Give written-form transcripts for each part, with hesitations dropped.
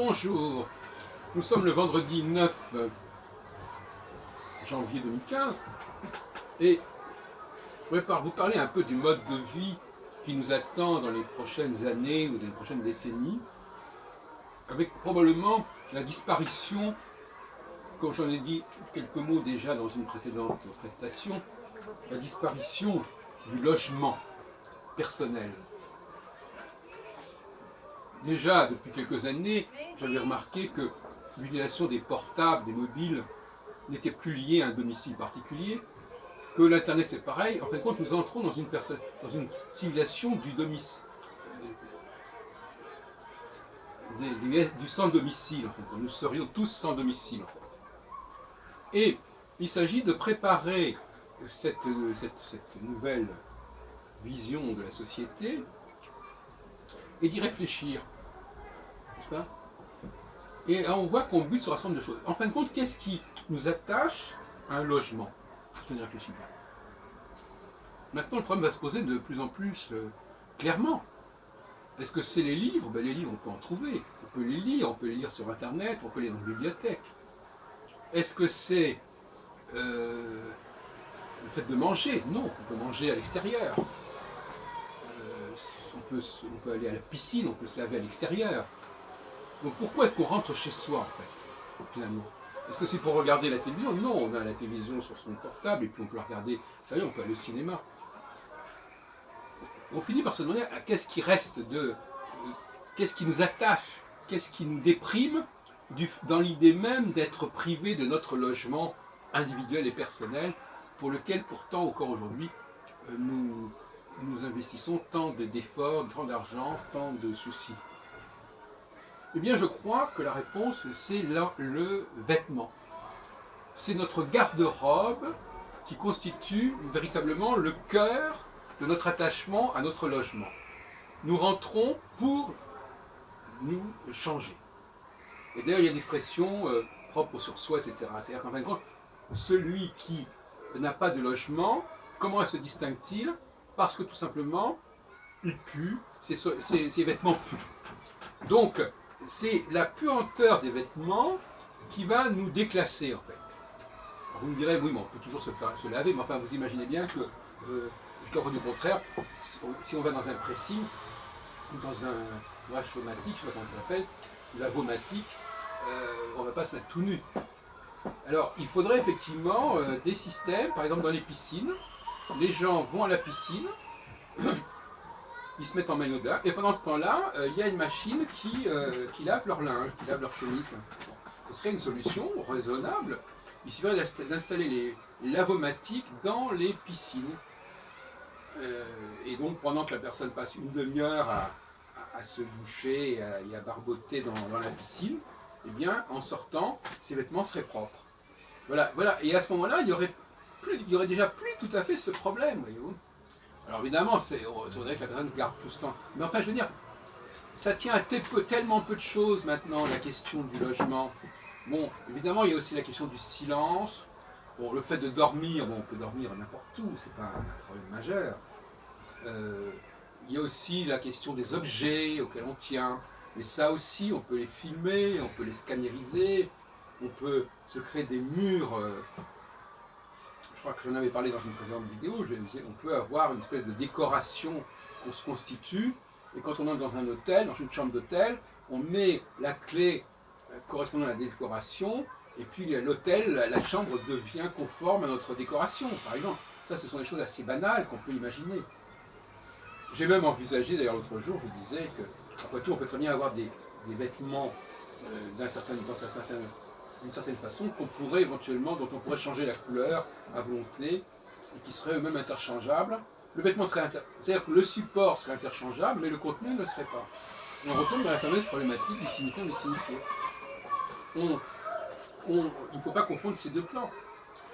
Bonjour, nous sommes le vendredi 9 janvier 2015 et je voudrais vous parler un peu du mode de vie qui nous attend dans les prochaines années ou dans les prochaines décennies, avec probablement la disparition, comme j'en ai dit quelques mots déjà dans une précédente prestation, la disparition du logement personnel. Déjà, depuis quelques années, j'avais remarqué que l'utilisation des portables, des mobiles, n'était plus liée à un domicile particulier, que l'Internet c'est pareil. En fin de compte, nous entrons dans une civilisation du domicile, du sans domicile. En fait. Nous serions tous sans domicile. En fait. Et il s'agit de préparer cette nouvelle vision de la société et d'y réfléchir. N'est-ce pas? Et on voit qu'on bute sur un certain nombre de choses. En fin de compte, qu'est-ce qui nous attache à un logement? Je ne réfléchis pas. Maintenant, le problème va se poser de plus en plus clairement. Est-ce que c'est les livres? Ben, les livres, on peut en trouver. On peut les lire sur Internet, on peut les lire dans une bibliothèque. Est-ce que c'est le fait de manger? Non, on peut manger à l'extérieur. On peut aller à la piscine, on peut se laver à l'extérieur. Donc pourquoi est-ce qu'on rentre chez soi, en fait, finalement? Est-ce que c'est pour regarder la télévision? Non, on a la télévision sur son portable et puis on peut la regarder. Vous savez, on peut aller au cinéma. On finit par se demander qu'est-ce qui reste qu'est-ce qui nous attache, qu'est-ce qui nous déprime dans l'idée même d'être privé de notre logement individuel et personnel, pour lequel pourtant encore aujourd'hui nous investissons tant d'efforts, tant d'argent, tant de soucis. Eh bien, je crois que la réponse, c'est le vêtement. C'est notre garde-robe qui constitue véritablement le cœur de notre attachement à notre logement. Nous rentrons pour nous changer. Et d'ailleurs, il y a une expression propre sur soi, etc. C'est-à-dire qu'en fin de compte, celui qui n'a pas de logement, comment se distingue-t-il? Parce que tout simplement, il pue, ses vêtements puent. Donc, c'est la puanteur des vêtements qui va nous déclasser, en fait. Alors, vous me direz, oui, mais on peut toujours se laver, mais enfin, vous imaginez bien que, jusqu'à du contraire, si on va dans un pressing, dans un wash-o-matique, je ne sais pas comment ça s'appelle, lavomatique, on ne va pas se mettre tout nu. Alors, il faudrait effectivement des systèmes, par exemple dans les piscines, les gens vont à la piscine, ils se mettent en maillot de bain, et pendant ce temps-là, il y a une machine qui lave leur linge, qui lave leur chemise. Bon, ce serait une solution raisonnable. Il suffirait d'installer les lavomatiques dans les piscines. Et donc, pendant que la personne passe une demi-heure à se doucher et à barboter dans la piscine, eh bien, en sortant, ses vêtements seraient propres. Voilà, voilà. Et à ce moment-là, il y aurait déjà plus tout à fait ce problème, voyez-vous. Alors évidemment, c'est vrai que la personne garde tout ce temps. Mais enfin, je veux dire, ça tient à tellement peu de choses maintenant, la question du logement. Bon, évidemment, il y a aussi la question du silence. Bon, le fait de dormir, bon, on peut dormir n'importe où, c'est pas un problème majeur. Il y a aussi la question des objets auxquels on tient. Et ça aussi, on peut les filmer, on peut les scanneriser, on peut se créer des murs. Je crois que j'en avais parlé dans une précédente vidéo. On peut avoir une espèce de décoration qu'on se constitue. Et quand on entre dans un hôtel, dans une chambre d'hôtel, on met la clé correspondant à la décoration. Et puis l'hôtel, la chambre devient conforme à notre décoration, par exemple. Ça, ce sont des choses assez banales qu'on peut imaginer. J'ai même envisagé, d'ailleurs l'autre jour, je vous disais que, après tout, on peut très bien avoir des vêtements d'une certaine façon qu'on pourrait éventuellement, dont on pourrait changer la couleur à volonté et qui seraient eux-mêmes interchangeables. Le vêtement serait c'est-à-dire que le support serait interchangeable, mais le contenu ne le serait pas. Et on retombe dans la fameuse problématique du signifiant et du signifié. Il ne faut pas confondre ces deux plans.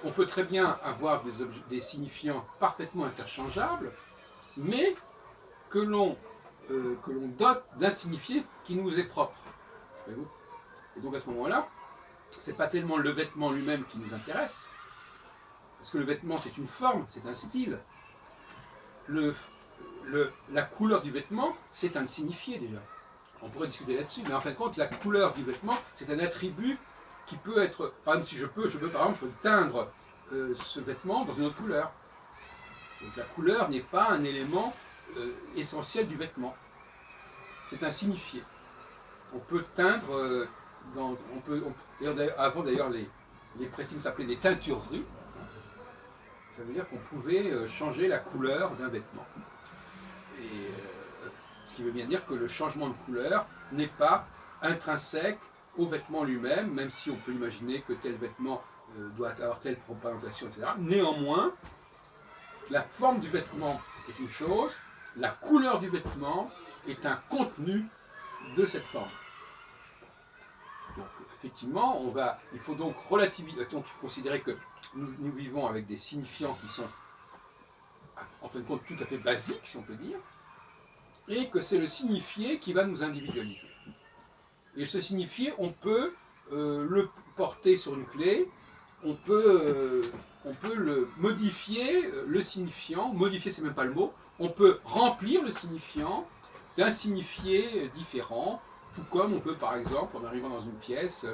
On peut très bien avoir des signifiants parfaitement interchangeables, mais que l'on dote d'un signifié qui nous est propre. Et donc à ce moment-là, c'est pas tellement le vêtement lui-même qui nous intéresse, parce que le vêtement c'est une forme, c'est un style. La couleur du vêtement, c'est un signifié déjà. On pourrait discuter là-dessus, mais en fin de compte, la couleur du vêtement, c'est un attribut qui peut être, par exemple, si je peux par exemple teindre ce vêtement dans une autre couleur. Donc la couleur n'est pas un élément essentiel du vêtement. C'est un signifié. On peut teindre, avant d'ailleurs les pressings s'appelaient des teintureries. Ça veut dire qu'on pouvait changer la couleur d'un vêtement. Et ce qui veut bien dire que le changement de couleur n'est pas intrinsèque au vêtement lui-même, même si on peut imaginer que tel vêtement doit avoir telle représentation, etc. Néanmoins, la forme du vêtement est une chose, la couleur du vêtement est un contenu de cette forme. Donc, effectivement, il faut donc relativiser, donc considérer que nous vivons avec des signifiants qui sont, en fin de compte, tout à fait basiques, si on peut dire, et que c'est le signifié qui va nous individualiser. Et ce signifié, on peut le porter sur une clé, on peut le modifier, le signifiant, modifier c'est même pas le mot, on peut remplir le signifiant d'un signifié différent, tout comme on peut par exemple, en arrivant dans une pièce,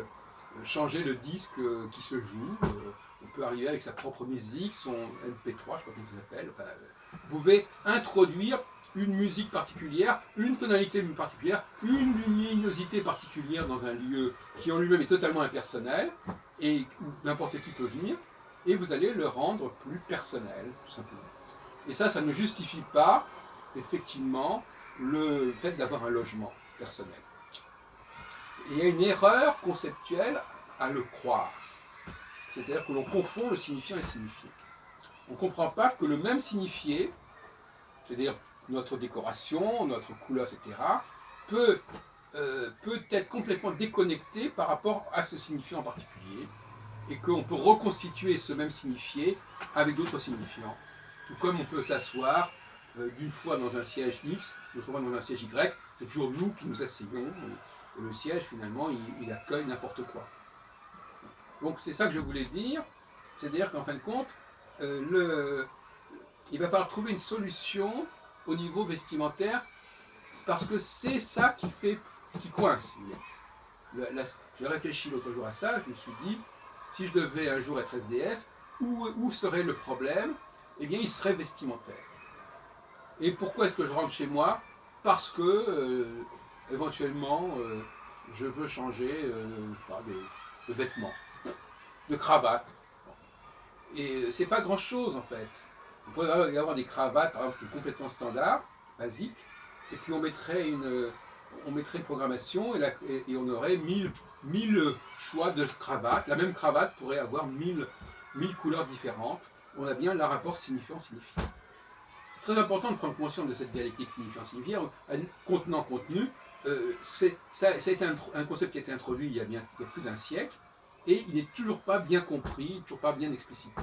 changer le disque qui se joue, on peut arriver avec sa propre musique, son MP3, je ne sais pas comment ça s'appelle, enfin, vous pouvez introduire une musique particulière, une tonalité particulière, une luminosité particulière dans un lieu qui en lui-même est totalement impersonnel, et où n'importe qui peut venir, et vous allez le rendre plus personnel, tout simplement. Et ça ne justifie pas, effectivement, le fait d'avoir un logement personnel. Et il y a une erreur conceptuelle à le croire. C'est-à-dire que l'on confond le signifiant et le signifié. On ne comprend pas que le même signifié, c'est-à-dire notre décoration, notre couleur, etc., peut être complètement déconnecté par rapport à ce signifiant en particulier, et qu'on peut reconstituer ce même signifié avec d'autres signifiants. Tout comme on peut s'asseoir d'une fois dans un siège X, l'autre fois dans un siège Y, c'est toujours nous qui nous asseyons, et le siège finalement il accueille n'importe quoi. Donc c'est ça que je voulais dire, c'est-à-dire qu'en fin de compte, il va falloir trouver une solution au niveau vestimentaire, parce que c'est ça qui coince. J'ai réfléchi l'autre jour à ça, je me suis dit, si je devais un jour être SDF, où serait le problème? Eh bien, il serait vestimentaire. Et pourquoi est-ce que je rentre chez moi? Parce que, éventuellement, je veux changer de vêtements, de cravate. Et c'est pas grand-chose, en fait. On pourrait y avoir des cravates, par exemple, complètement standard, basiques, et puis on mettrait une programmation, et on aurait 1000 choix de cravates. La même cravate pourrait avoir 1000 couleurs différentes. On a bien le rapport signifiant-signifiant. C'est très important de prendre conscience de cette dialectique signifiant-signifiant, contenant-contenu. C'est un concept qui a été introduit il y a plus d'un siècle, et il n'est toujours pas bien compris, toujours pas bien explicité.